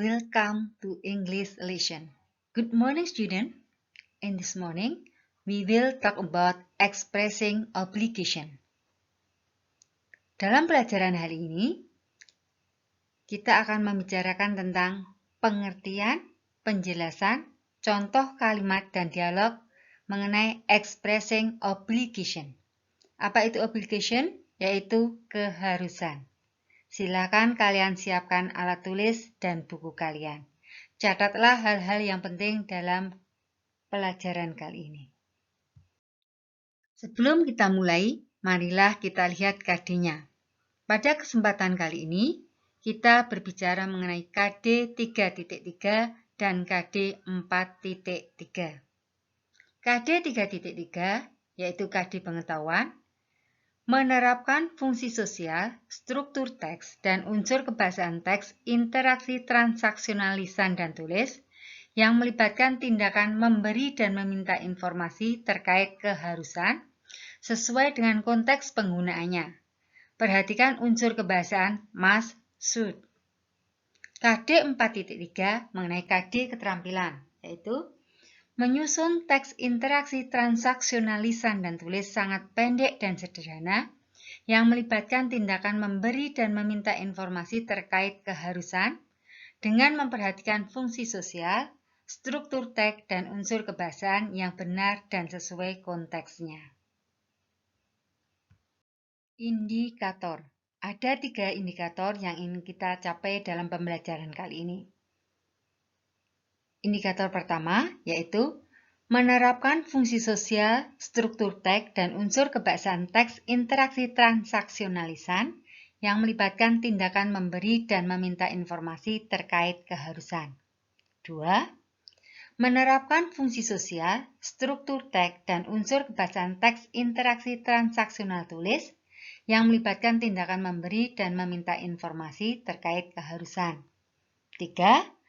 Welcome to English lesson. Good morning, student. In this morning, we will talk about expressing obligation. Dalam pelajaran hari ini, kita akan membicarakan tentang pengertian, penjelasan, contoh kalimat dan dialog mengenai expressing obligation. Apa itu obligation? Yaitu keharusan. Silakan kalian siapkan alat tulis dan buku kalian. Catatlah hal-hal yang penting dalam pelajaran kali ini. Sebelum kita mulai, marilah kita lihat KD-nya. Pada kesempatan kali ini, kita berbicara mengenai KD 3.3 dan KD 4.3. KD 3.3 yaitu KD pengetahuan, menerapkan fungsi sosial, struktur teks, dan unsur kebahasaan teks, interaksi transaksional lisan dan tulis, yang melibatkan tindakan memberi dan meminta informasi terkait keharusan, sesuai dengan konteks penggunaannya. Perhatikan unsur kebahasaan must, should. KD 4.3 mengenai KD keterampilan, yaitu menyusun teks interaksi transaksional lisan dan tulis sangat pendek dan sederhana yang melibatkan tindakan memberi dan meminta informasi terkait keharusan dengan memperhatikan fungsi sosial, struktur teks, dan unsur kebahasaan yang benar dan sesuai konteksnya. Indikator. Ada 3 indikator yang ingin kita capai dalam pembelajaran kali ini. Indikator pertama yaitu menerapkan fungsi sosial, struktur teks, dan unsur kebahasaan teks interaksi transaksional lisan yang melibatkan tindakan memberi dan meminta informasi terkait keharusan. 2. Menerapkan fungsi sosial, struktur teks, dan unsur kebahasaan teks interaksi transaksional tulis yang melibatkan tindakan memberi dan meminta informasi terkait keharusan. 3.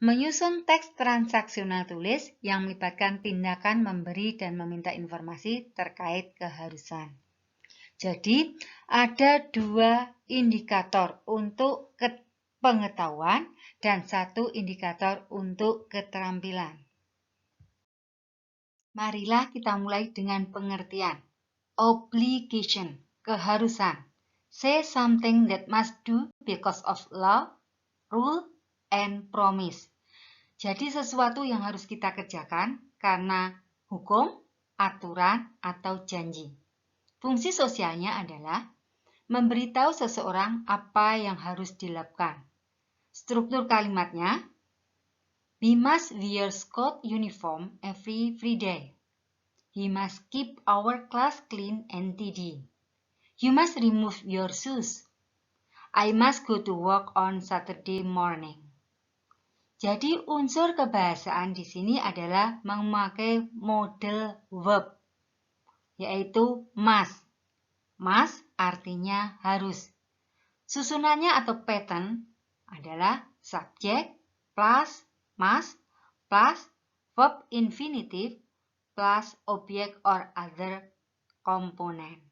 Menyusun teks transaksional tulis yang melibatkan tindakan memberi dan meminta informasi terkait keharusan. Jadi, ada 2 indikator untuk pengetahuan dan 1 indikator untuk keterampilan. Marilah kita mulai dengan pengertian. Obligation, keharusan. Say something that must do because of law, rule, and promise. Jadi sesuatu yang harus kita kerjakan karena hukum, aturan, atau janji. Fungsi sosialnya adalah memberitahu seseorang apa yang harus dilakukan. Struktur kalimatnya, we must wear school uniform every day. We must keep our class clean and tidy. You must remove your shoes. I must go to work on Saturday morning. Jadi unsur kebahasaan di sini adalah memakai model verb, yaitu must. Must artinya harus. Susunannya atau pattern adalah subject plus must plus verb infinitive plus object or other component.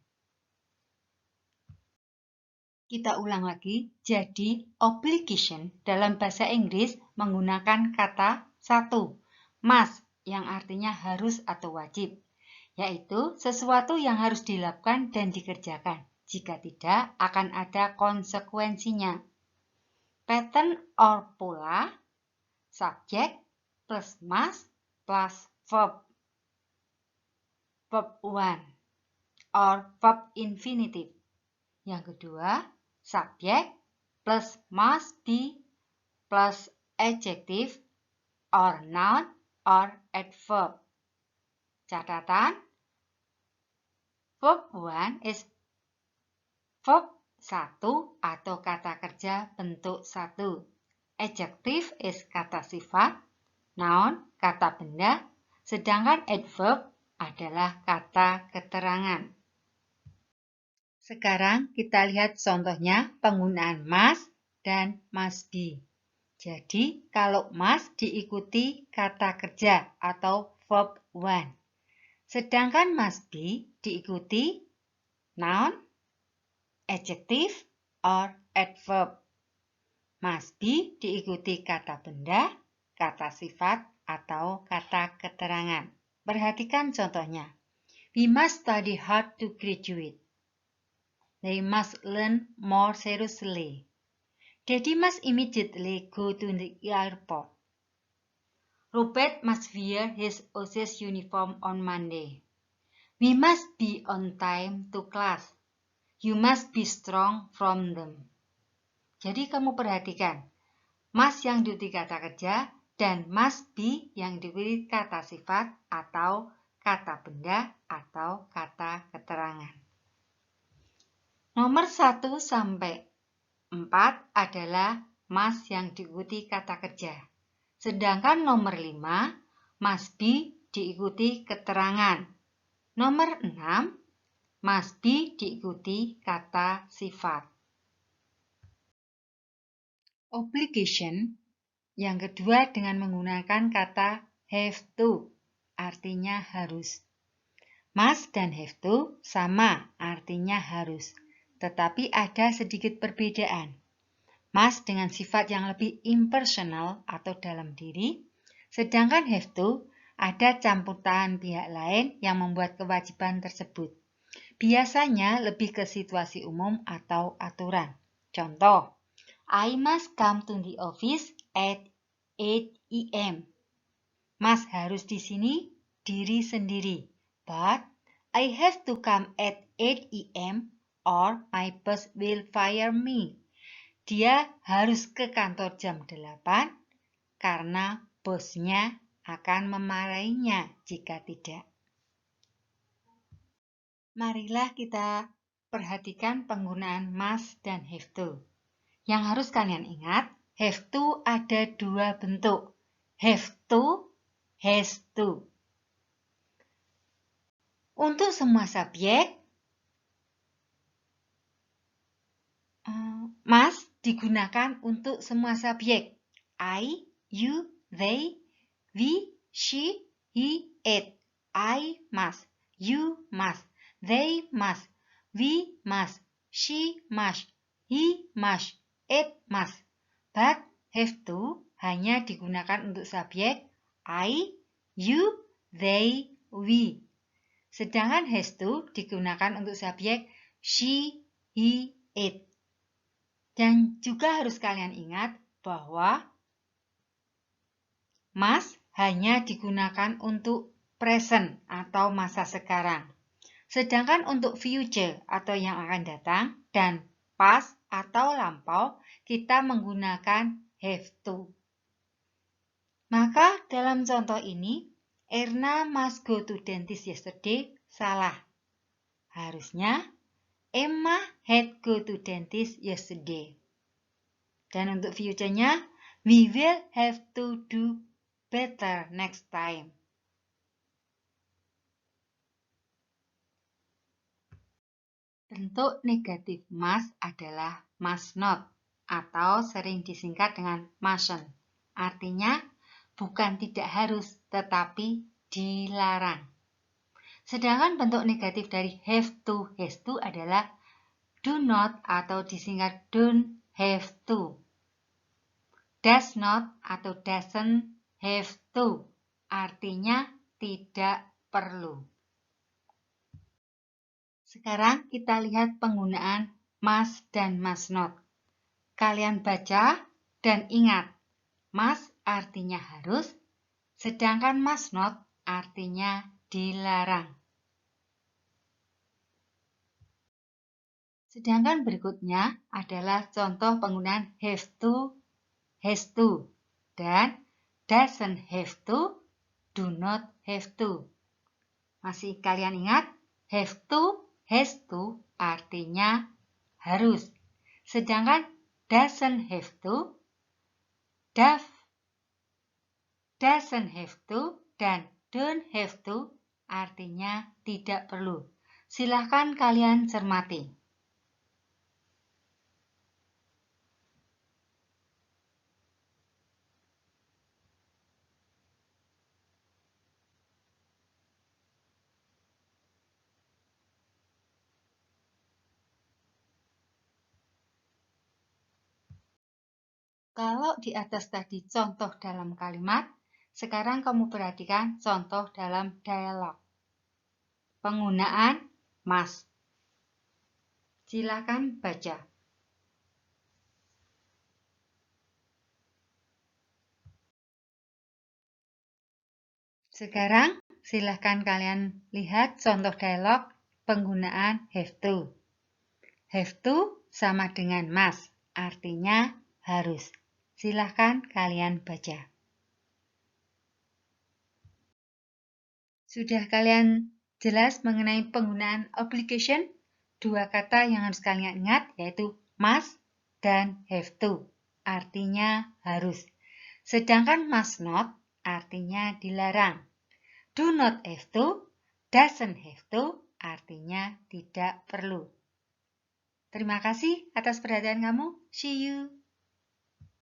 Kita ulang lagi, jadi obligation dalam bahasa Inggris menggunakan kata 1, must, yang artinya harus atau wajib, yaitu sesuatu yang harus dilakukan dan dikerjakan. Jika tidak, akan ada konsekuensinya. Pattern or pola, subject plus must plus verb. Verb 1 or verb infinitive. Yang kedua, subject plus must be plus adjective or noun or adverb. Catatan, verb 1 is verb 1 atau kata kerja bentuk 1. Adjective is kata sifat, noun kata benda, sedangkan adverb adalah kata keterangan. Sekarang kita lihat contohnya penggunaan must dan must be. Jadi, kalau must diikuti kata kerja atau verb 1. Sedangkan must be diikuti noun, adjective, or adverb. Must be diikuti kata benda, kata sifat, atau kata keterangan. Perhatikan contohnya. We must study hard to graduate. They must learn more seriously. Daddy must immediately go to the airport. Robert must wear his OSIS uniform on Monday. We must be on time to class. You must be strong from them. Jadi kamu perhatikan, must yang diikuti kata kerja dan must be yang diikuti kata sifat atau kata benda atau kata keterangan. Nomor 1 sampai 4 adalah must yang diikuti kata kerja. Sedangkan nomor 5 must be diikuti keterangan. Nomor 6 must be diikuti kata sifat. Obligation yang kedua dengan menggunakan kata have to, artinya harus. Must dan have to sama, artinya harus. Tetapi ada sedikit perbedaan. Must dengan sifat yang lebih impersonal atau dalam diri, sedangkan have to ada campur tangan pihak lain yang membuat kewajiban tersebut. Biasanya lebih ke situasi umum atau aturan. Contoh, I must come to the office at 8 a.m. Must harus di sini diri sendiri. But I have to come at 8 a.m. or my boss will fire me. Dia harus ke kantor jam 8 karena bosnya akan memarahinya jika tidak. Marilah kita perhatikan penggunaan must dan have to. Yang harus kalian ingat, have to ada dua bentuk. Have to, has to. Untuk semua subjek, must digunakan untuk semua subjek. I, you, they, we, she, he, it. I must, you must, they must, we must, she must, he must, it must. But have to hanya digunakan untuk subjek I, you, they, we. Sedangkan has to digunakan untuk subjek she, he, it. Dan juga harus kalian ingat bahwa must hanya digunakan untuk present atau masa sekarang. Sedangkan untuk future atau yang akan datang dan past atau lampau kita menggunakan have to. Maka dalam contoh ini, Erna must go to dentist yesterday salah. Harusnya Emma had go to dentist yesterday. Dan untuk future-nya, we will have to do better next time. Bentuk negatif must adalah must not atau sering disingkat dengan mustn't. Artinya bukan tidak harus tetapi dilarang. Sedangkan bentuk negatif dari have to, has to adalah do not atau disingkat don't have to. Does not atau doesn't have to. Artinya tidak perlu. Sekarang kita lihat penggunaan must dan must not. Kalian baca dan ingat, must artinya harus, sedangkan must not artinya dilarang. Sedangkan berikutnya adalah contoh penggunaan have to, has to, dan doesn't have to, do not have to. Masih kalian ingat? Have to, has to artinya harus. Sedangkan doesn't have to, doesn't have to, dan don't have to artinya tidak perlu. Silahkan kalian cermati. Kalau di atas tadi contoh dalam kalimat, sekarang kamu perhatikan contoh dalam dialog. Penggunaan must. Silakan baca. Sekarang silakan kalian lihat contoh dialog penggunaan have to. Have to sama dengan must, artinya harus. Silakan kalian baca. Sudah kalian jelas mengenai penggunaan obligation? Dua kata yang harus kalian ingat yaitu must dan have to, artinya harus. Sedangkan must not artinya dilarang. Do not have to, doesn't have to, artinya tidak perlu. Terima kasih atas perhatian kamu. See you.